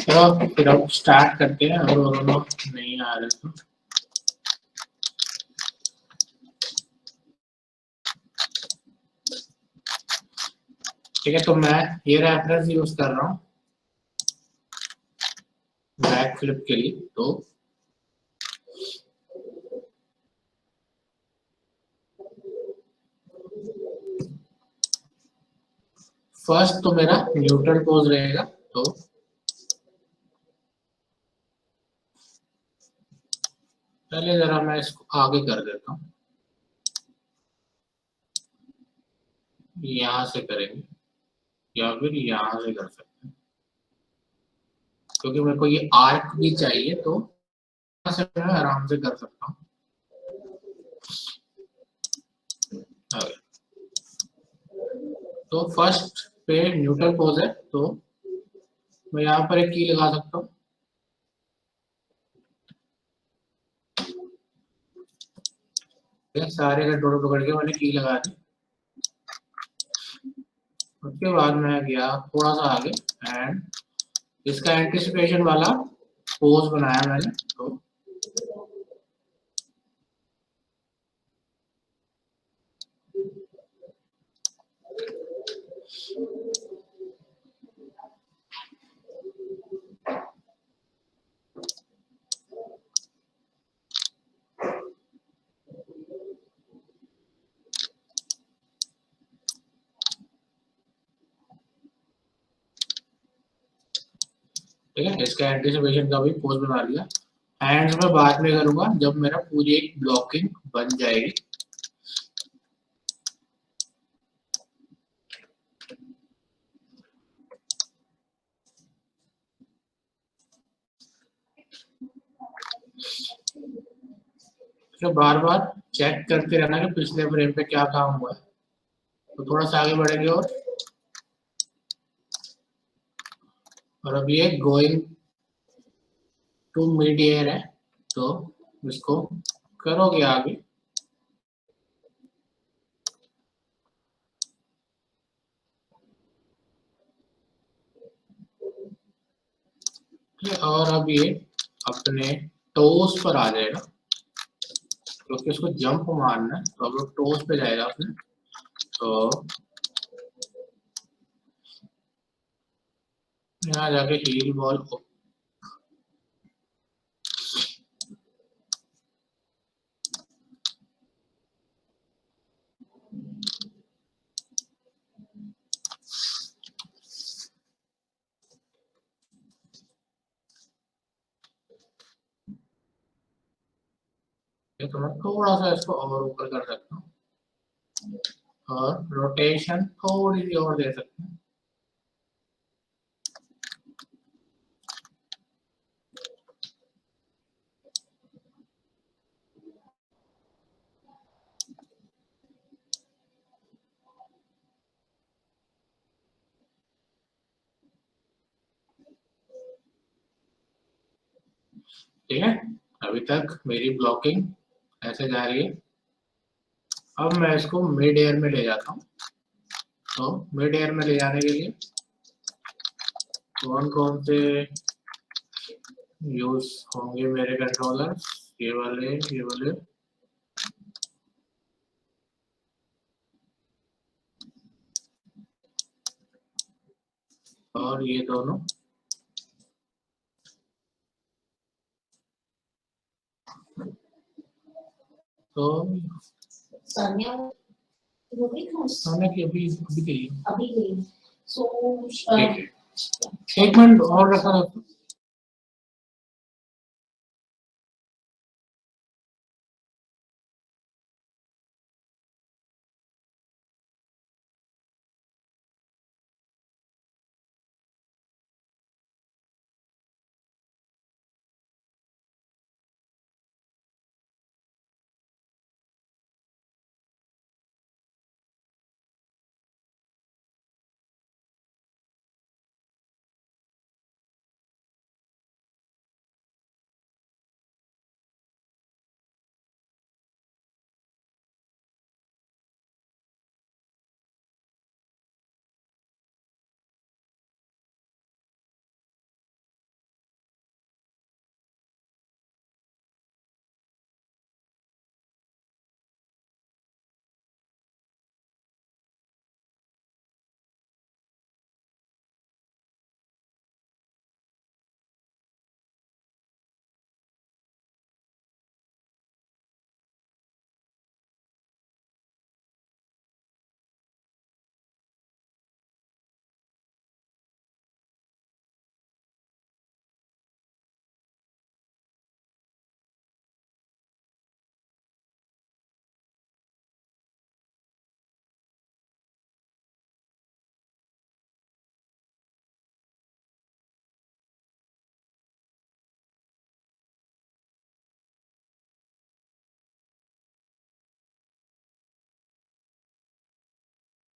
चलो फिर अब स्टार्ट करते हैं, अगर वो दोनों नहीं आ रहे तो। ठीक है, तो मैं ये रेफरेंस यूज कर रहा हूँ बैक फ्लिप के लिए। तो फर्स्ट तो मेरा न्यूट्रल पोज रहेगा, तो पहले जरा मैं इसको आगे कर देता हूँ, यहां से करेंगे या फिर यहां से कर सकते हैं, क्योंकि मेरे को ये आर्क भी चाहिए, तो यहां से मैं आराम से कर सकता हूँ। तो फर्स्ट पे न्यूट्रल पोज है, तो मैं यहाँ पर एक की लगा सकता हूँ। सारे का डोडो पकड़ के मैंने की लगा दी। उसके बाद मैं गया थोड़ा सा आगे एंड इसका एंटिसिपेशन वाला पोज बनाया मैंने। तो ठीक है, इसका एंटिसिपेशन का भी पोज बना लिया। हैंड्स में बाद में करूंगा जब मेरा पूरी एक ब्लॉकिंग बन जाएगी। तो बार बार चेक करते रहना कि पिछले फ्रेम पे क्या काम हुआ है। तो थोड़ा सा आगे बढ़ेंगे और अब ये गोइंग टू मिड एयर है, तो इसको करोगे आगे। और अब ये अपने टोस पर आ जाएगा, क्योंकि उसको जंप मारना है, तो अब टोस पे जाएगा अपने। तो यहाँ जाके हील बॉल को तो मैं थोड़ा सा इसको और ऊपर कर सकता हूँ और रोटेशन थोड़ी सी और दे सकते हैं। ठीक है, अभी तक मेरी ब्लॉकिंग ऐसे जा रही है। अब मैं इसको मिड एयर में ले जाता हूँ। तो मिड एयर में ले जाने के लिए कौन कौन से यूज होंगे मेरे कंट्रोलर, ये वाले और ये दोनों। तो सोने की अभी अभी गई। ठीक है, एक मिनट और रखा।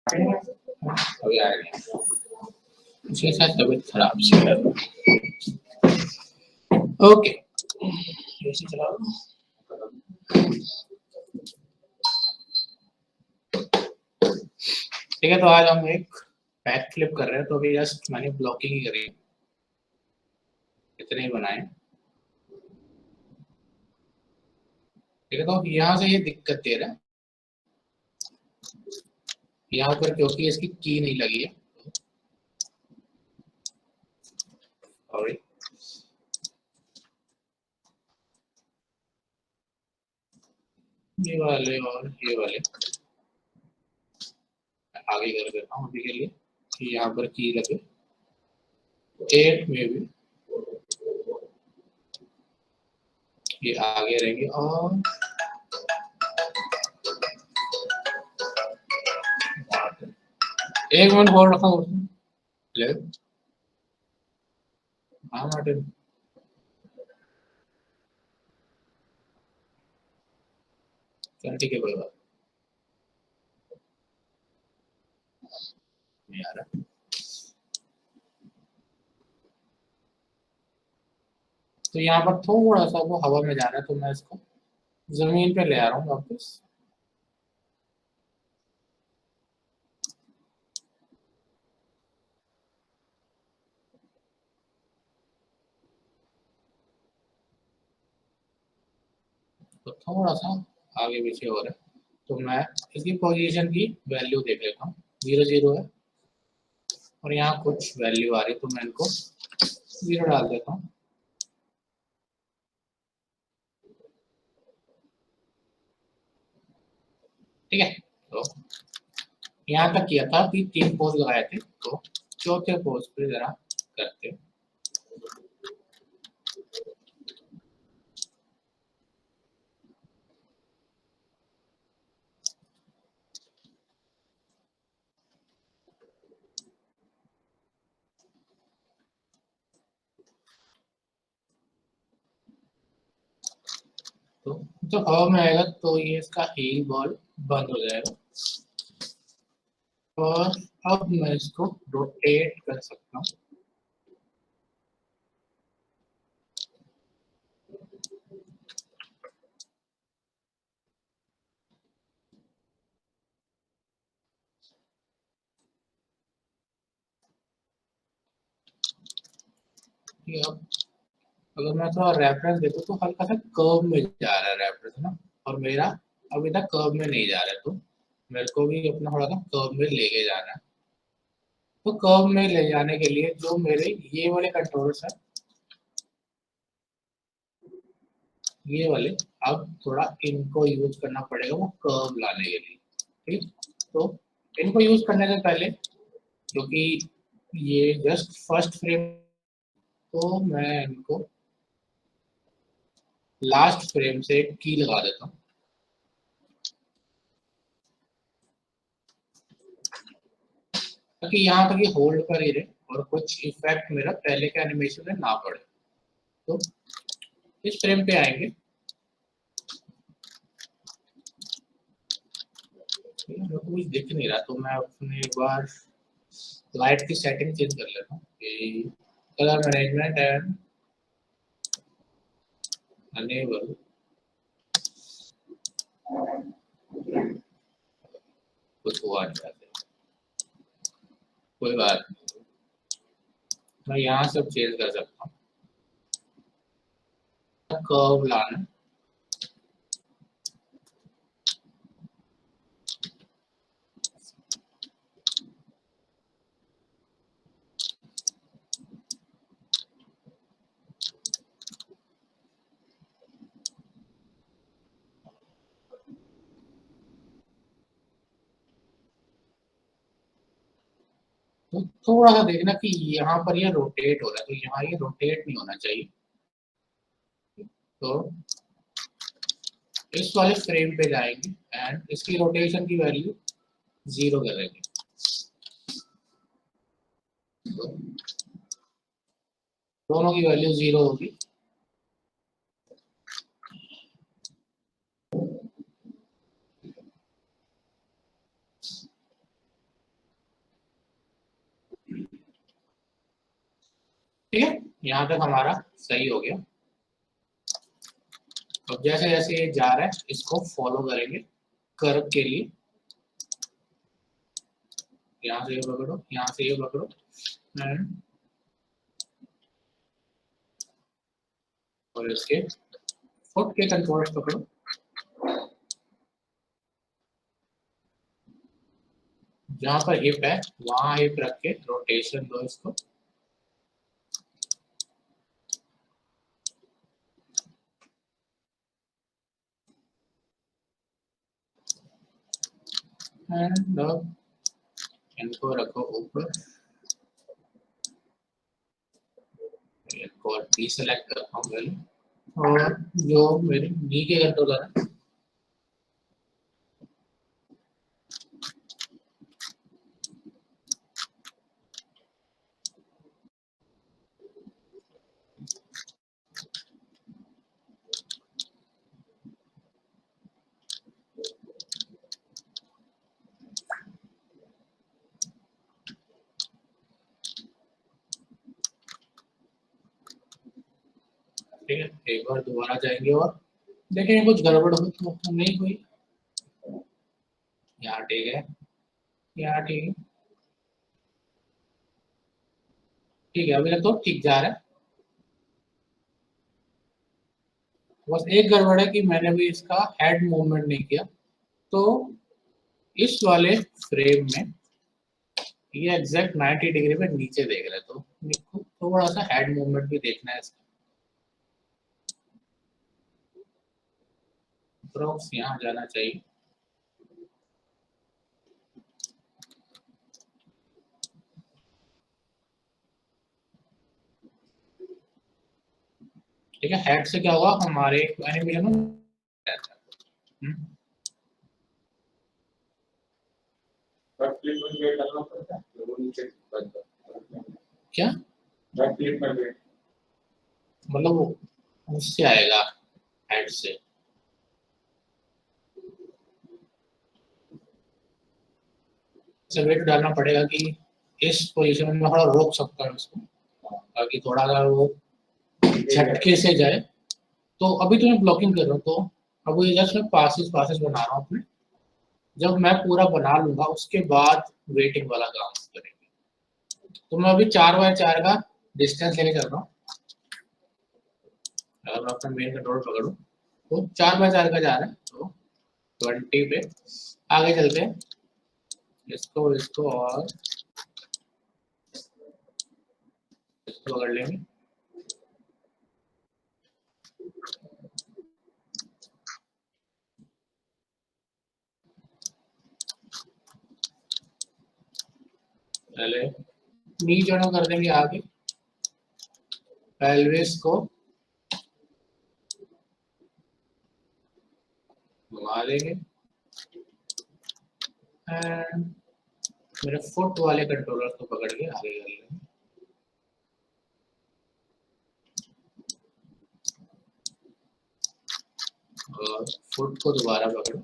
अभी आएगा, उसके साथ तबीयत खराब सी है। ओके, ऐसे चलाओ। ठीक है, तो आज हम एक बैक फ्लिप कर रहे हैं। तो अभी जस्ट मैंने ब्लॉकिंग ही करी, इतने ही बनाए। ठीक है, तो यहाँ से ये दिक्कत दे रहा है यहाँ पर, क्योंकि इसकी की नहीं लगी है। और ये वाले और ये वाले आगे कर देता हूँ अभी के लिए कि यहाँ पर की लगे। 8 में भी ये आगे रहेंगे। और एक मिनट होल्ड रखा ले। हाँ मार्टिन, चल ठीक है, कोई बात नहीं आ रहा। तो यहाँ पर थोड़ा सा वो हवा में जा रहा है, तो मैं इसको जमीन पे ले आ रहा हूँ वापस। तो थोड़ा सा आगे पीछे हो रहा है, तो मैं इसकी पोजीशन की वैल्यू देख लेता हूँ। 0 0 है और यहाँ कुछ वैल्यू आ रही है, तो मैं इनको 0 डाल देता हूँ। ठीक है, तो यहाँ तक किया था कि 3 पोज लगाए थे, तो चौथे पोज पे जरा करते हैं। तो जब हवा में आएगा तो ये इसका हील बॉल बंद हो जाएगा। और अब मैं इसको रोटेट कर सकता हूँ। कि अब अगर मैं थोड़ा रेफरेंस देखूँ तो हल्का सा कर्व में जा रहा है रेफरेंस ना, और मेरा अभी तक कर्व में नहीं जा रहा है, तो मेरे को भी अपना थोड़ा सा कर्व में लेके जाना है। तो कर्व में ले जाने के लिए जो मेरे ये वाले कंट्रोल्स हैं, ये वाले, अब थोड़ा इनको यूज करना पड़ेगा वो कर्व लाने के लिए। ठीक, तो इनको यूज करने से पहले, क्योंकि ये जस्ट फर्स्ट फ्रेम, तो मैं इनको लास्ट फ्रेम से एक की लगा देता हूँ, ताकि यहाँ तक ये होल्ड कर ही रहे और कुछ इफेक्ट मेरा पहले के एनिमेशन में ना पड़े। तो इस फ्रेम पे आएंगे, मेरे को कुछ दिख नहीं रहा, तो मैं अपने एक बार लाइट की सेटिंग चेंज कर लेता हूँ कि कलर मैनेजमेंट एंड अनेबल। कुछ हुआ नहीं था, कोई बात नहीं, मैं यहाँ सब चेंज कर सकता हूँ। कर्व लाना, तो थोड़ा सा देखना कि यहाँ पर ये रोटेट हो रहा है, तो यहाँ ये रोटेट नहीं होना चाहिए। तो इस वाले फ्रेम पे जाएंगे एंड इसकी रोटेशन की वैल्यू 0 करेंगे। तो दोनों की वैल्यू 0 होगी। यहाँ तक हमारा सही हो गया। अब जैसे जैसे ये जा रहा है इसको फॉलो करेंगे कर्व के लिए। यहाँ से ये पकड़ो, यहाँ से ये पकड़ो एंड और इसके फुट के कंट्रोल्स पकड़ो। जहाँ पर हिप है वहां हिप रख के रोटेशन दो इसको। एंड इनको रखो ऊपर, इनको डीसेलेक्ट करता हूँ पहले। और जो मेरे नी के कंट्रोलर है ठीक है, एक बार दोबारा जाएंगे और देखेंगे कुछ गड़बड़ हो तो नहीं हुई। यहाँ ठीक है, यहाँ ठीक है, ठीक है, अभी तक तो ठीक जा रहा है। बस एक गड़बड़ है कि मैंने भी इसका हेड मूवमेंट नहीं किया, तो इस वाले फ्रेम में ये एग्जैक्ट 90 डिग्री में नीचे देख रहे, तो मेरे को थोड़ा सा हेड मूवमेंट भी देखना है इसका। अप्रोक्स यहाँ जाना चाहिए। ठीक है, हेड से क्या हुआ हमारे एनिमेशन में क्या मतलब वो उससे आएगा हेड से। वेट डालना पड़ेगा कि इस पोजीशन में थोड़ा रोक सकता है उसको, ताकि थोड़ा अगर वो झटके से जाए। तो अभी तो मैं ब्लॉकिंग कर रहा हूँ, तो अब ये जस्ट मैं पासिस पासिस बना रहा हूँ अपने। जब मैं पूरा बना लूंगा उसके बाद वेटिंग वाला काम करेंगे। तो मैं अभी 4x4 का डिस्टेंस लेके चल रहा हूँ। अगर मैं अपना मेन कंट्रोल पकड़ूं तो 4x4 का जा रहा है, तो 20 पे आगे चलते हैं। इसको इसको और इसको पकड़ लेंगे। पहले नी जड़ों कर देंगे आगे, पेल्विस को घुमा देंगे एंड मेरे फुट वाले कंट्रोलर को पकड़ के आगे कर लेंगे। और फुट को दोबारा पकड़ो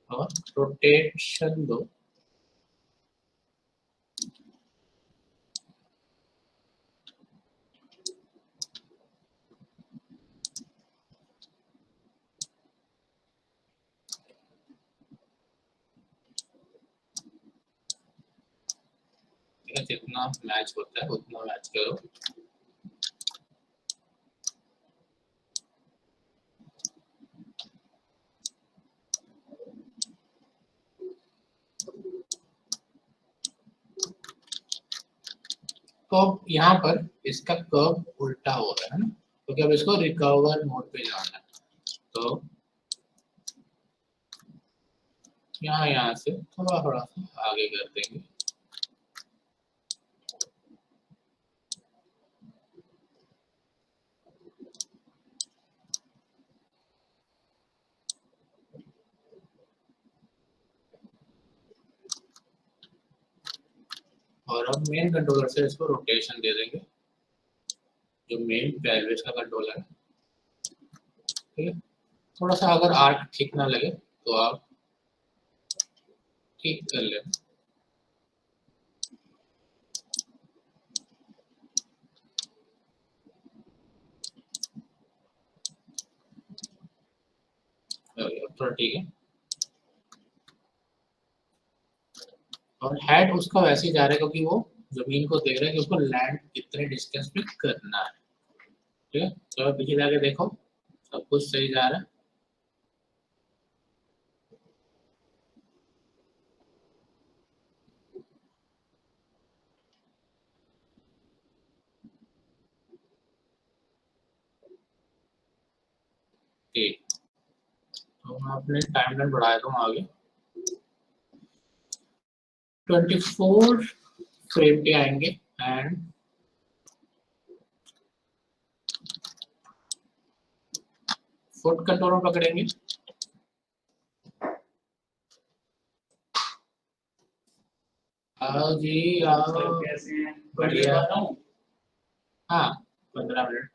और रोटेशन दो। जितना मैच होता है उतना मैच करो। तो अब यहाँ पर इसका कर्व उल्टा हो रहा है ना, क्योंकि अब इसको रिकवर मोड पे जाना है। तो यहाँ से थोड़ा थोड़ा सा आगे कर देंगे। और अब मेन कंट्रोलर से इसको रोटेशन दे देंगे, जो मेन पेल्विस का कंट्रोलर है। ठीक है, थोड़ा सा अगर आर्क ठीक ना लगे तो आप ठीक कर लें। थोड़ा ठीक है। और हेड उसका वैसे ही जा रहा है क्योंकि वो जमीन को देख रहा है कि उसको लैंड कितने डिस्टेंस पे करना है। ठीक है, चलो पीछे जाके देखो, सब कुछ सही जा रहा है। ठीक, तो मैं अपने टाइमलाइन बढ़ा दूँ आगे। 24 फ्रेम के आएंगे एंड फुट कंट्रोलर पकड़ेंगे। आओ जी आओ, बढ़िया। हाँ, 15 मिनट।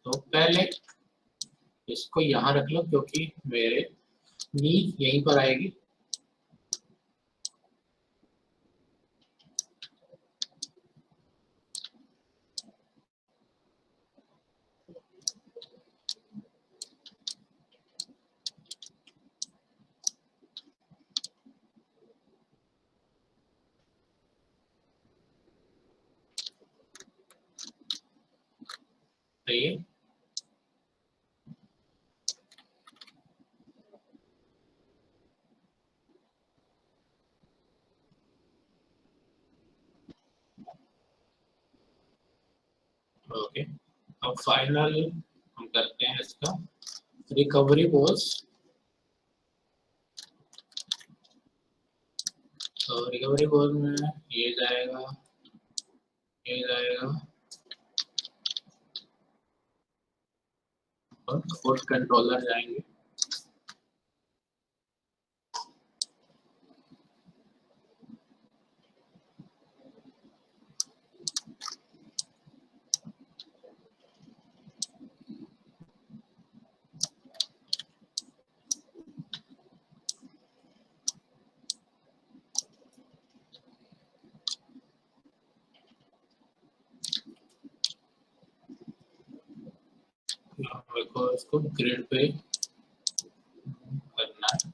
तो पहले इसको यहाँ रख लो क्योंकि मेरे नी यहीं पर आएगी। सही है। ओके, अब फाइनल हम करते हैं इसका रिकवरी पोज। तो रिकवरी पोज में ये जाएगा, ये जाएगा और फुट कंट्रोलर जाएंगे। मेरे को इसको ग्रिड पे करना है।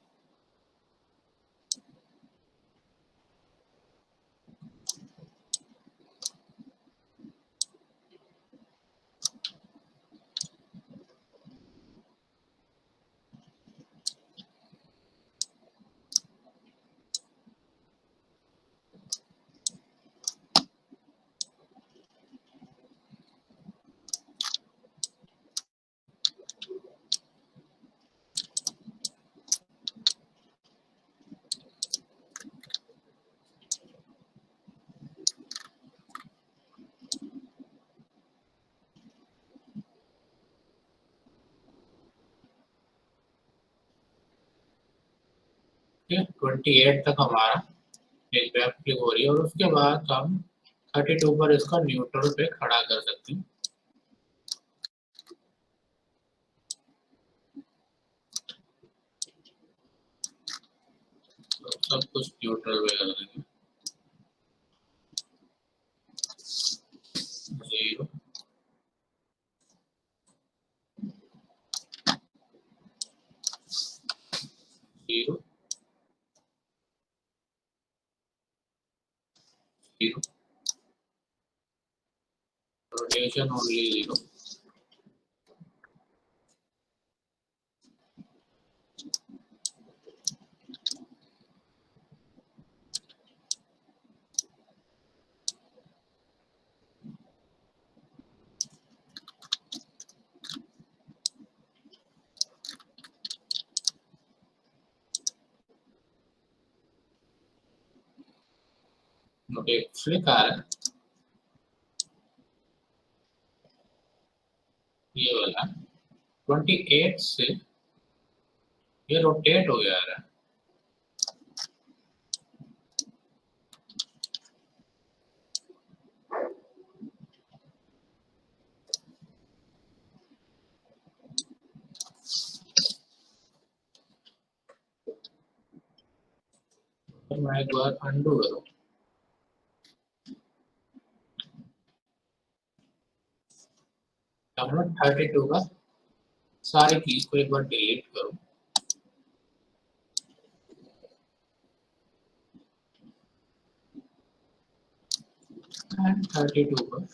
ठीक है, 28 तक हमारा एक बैक क्लिक हो रही है और उसके बाद हम 32 पर इसका न्यूट्रल पे खड़ा कर सकते हैं। तो सब कुछ न्यूट्रल पे कर देंगे। 0 0 0, रोटेशन ओनली 0। ओके, फ्लिक आ रहा है ये वाला 28 से ये रोटेट हो गया है। तो मैं एक बार अंडू करूँ। 32 का सारी कीज को एक बार डिलीट करो। एंड 32 पर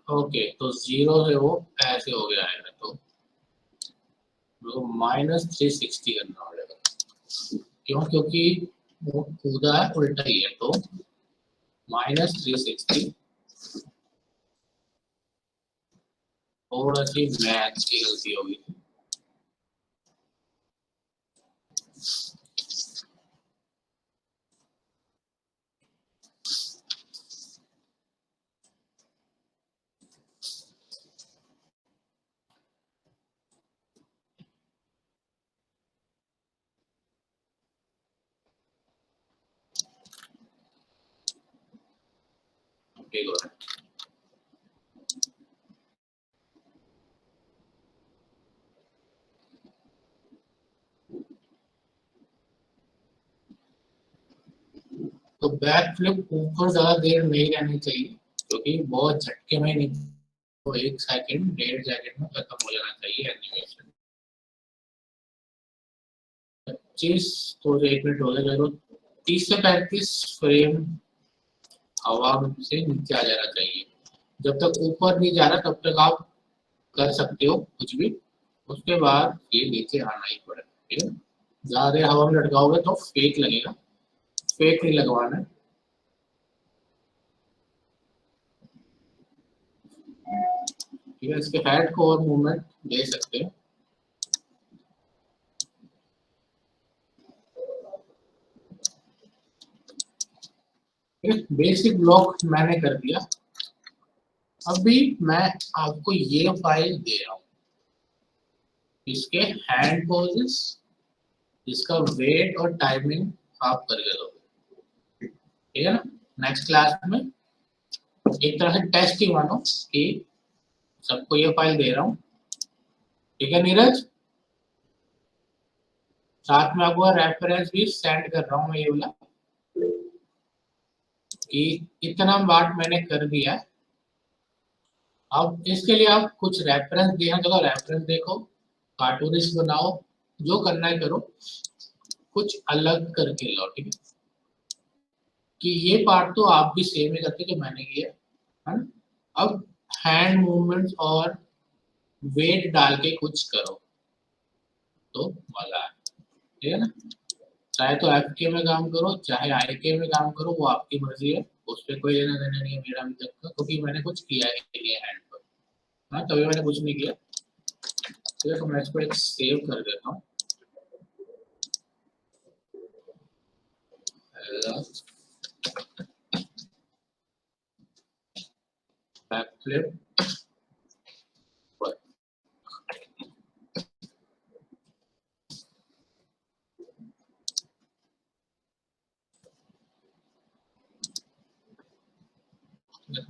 ओके, तो 0 से वो ऐसे हो गया है, तो -360 करना पड़ेगा। क्यों? क्योंकि वो कूदा है उल्टा ही है, तो -360। थोड़ा सी मैथ की गलती होगी। ठीक हो रहा है। तो बैक फ्लिप ऊपर ज्यादा देर नहीं रहनी चाहिए, क्योंकि बहुत झटके में नहीं, तो 1 सेकंड 1.5 सेकंड में खत्म हो जाना चाहिए एनिमेशन। 25 तो 1 मिनट हो गया, तो 30 से 35 फ्रेम हवा से नीचे आ जाना चाहिए। जब तक ऊपर नहीं जा रहा तब तक आप कर सकते हो कुछ भी, उसके बाद ये नीचे आना ही पड़ेगा। ठीक है, ज्यादा देर हवा में लटकाओगे तो फेक लगेगा, फेक नहीं लगवाना है। ठीक है, इसके हेड को और मूवमेंट दे सकते हैं। बेसिक ब्लॉक मैंने कर दिया। अभी मैं आपको ये फाइल दे रहा हूँ, इसके हैंड पोजेस, इसका वेट और टाइमिंग आप करके दोगे। ठीक है ना? नेक्स्ट क्लास में एक तरह से टेस्ट ही मानो कि सबको ये फाइल दे रहा हूँ। ठीक है नीरज, साथ में आपको रेफरेंस भी सेंड कर रहा हूँ मैं, ये वाला कि इतना बात मैंने कर दिया है। अब इसके लिए आप कुछ रेफरेंस देना चाहो, रेफरेंस देखो, कार्टूनिस्ट बनाओ, जो करना है करो, कुछ अलग करके लाओ। ठीक है, कि ये पार्ट तो आप भी सेम ही करते जो मैंने किया है ना। अब हैंड मूवमेंट्स और वेट डाल के कुछ करो तो मजा आए। ठीक है ना? चाहे तो एफ के में काम करो, चाहे आई के में काम करो, वो आपकी मर्जी है, उस पर कोई लेना देना नहीं है मेरा अभी तक का, क्योंकि मैंने कुछ किया ही नहीं है हैंड पर। हाँ, तभी मैंने कुछ नहीं किया। ठीक है, तो मैं इसको एक सेव कर देता हूँ। बैक फ्लिप,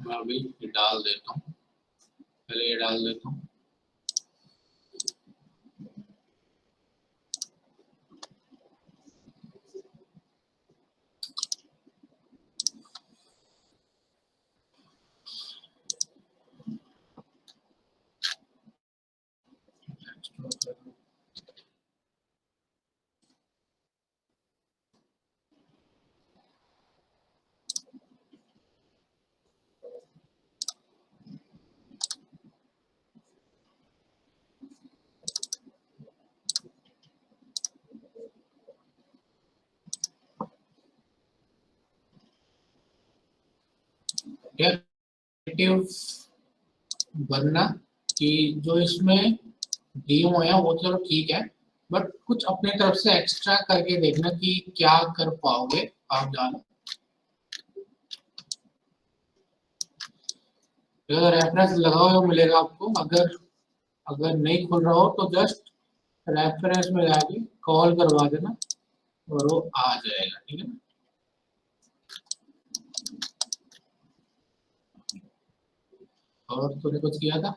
मैं अभी डाल देता हूँ, पहले ये डाल देता हूँ। क्रिएटिव बनना कि जो इसमें डीएम है वो चलो ठीक है, बट कुछ अपने तरफ से एक्स्ट्रा करके देखना कि क्या कर पाओगे आप जानो। अगर रेफरेंस लगाओ तो मिलेगा आपको, अगर अगर नहीं खुल रहा हो तो जस्ट रेफरेंस में जाके कॉल करवा देना और वो आ जाएगा। ठीक है ना? और तूने कुछ किया था?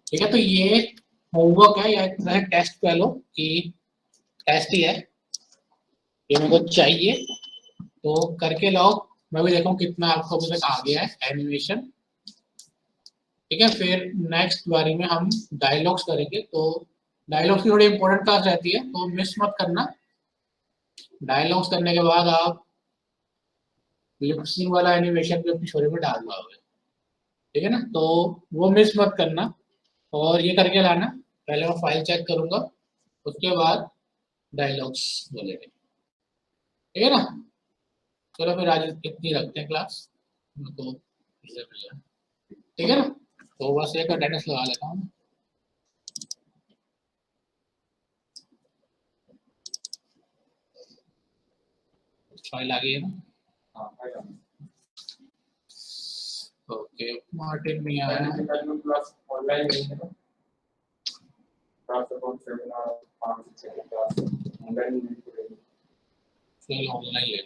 ठीक है, तो ये होमवर्क है या एक तरह टेस्ट कह लो कि टेस्ट ही है, ये मेरे को चाहिए तो करके लाओ। मैं भी देखूं कितना आपको अभी तक आ गया है एनिमेशन। ठीक है, फिर नेक्स्ट बारी में हम डायलॉग्स करेंगे, तो डायलॉग्स की थोड़ी इंपॉर्टेंट क्लास रहती है तो मिस मत करना। डायलॉग्स करने के बाद आप लिपसिंग वाला एनिमेशन भी अपनी स्टोरी में डाल पाओगे। ठीक है ना, तो वो मिस मत करना और ये करके लाना। पहले मैं फाइल चेक करूंगा, उसके बाद डायलॉग्स बोलेंगे। ठीक है ना, चलो फिर आज इतनी रखते हैं क्लास, तो ठीक है ना, तो बस एक अटेंडेंस लगा लेता हूँ। फाइल आ गई है ना? ओके, मार्टिन नहीं आया है। क्लास ऑनलाइन नहीं है ना? क्लास अबाउट 7 और 5 से क्लास ऑनलाइन नहीं करेंगे। चलो ऑनलाइन ले।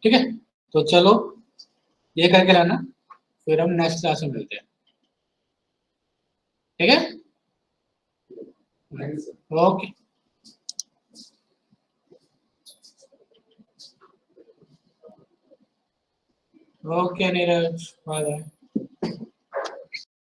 ठीक है, तो चलो ये करके लाना, फिर हम नेक्स्ट क्लास में मिलते हैं। ठीक है, okay okay Neeraj, bye bye.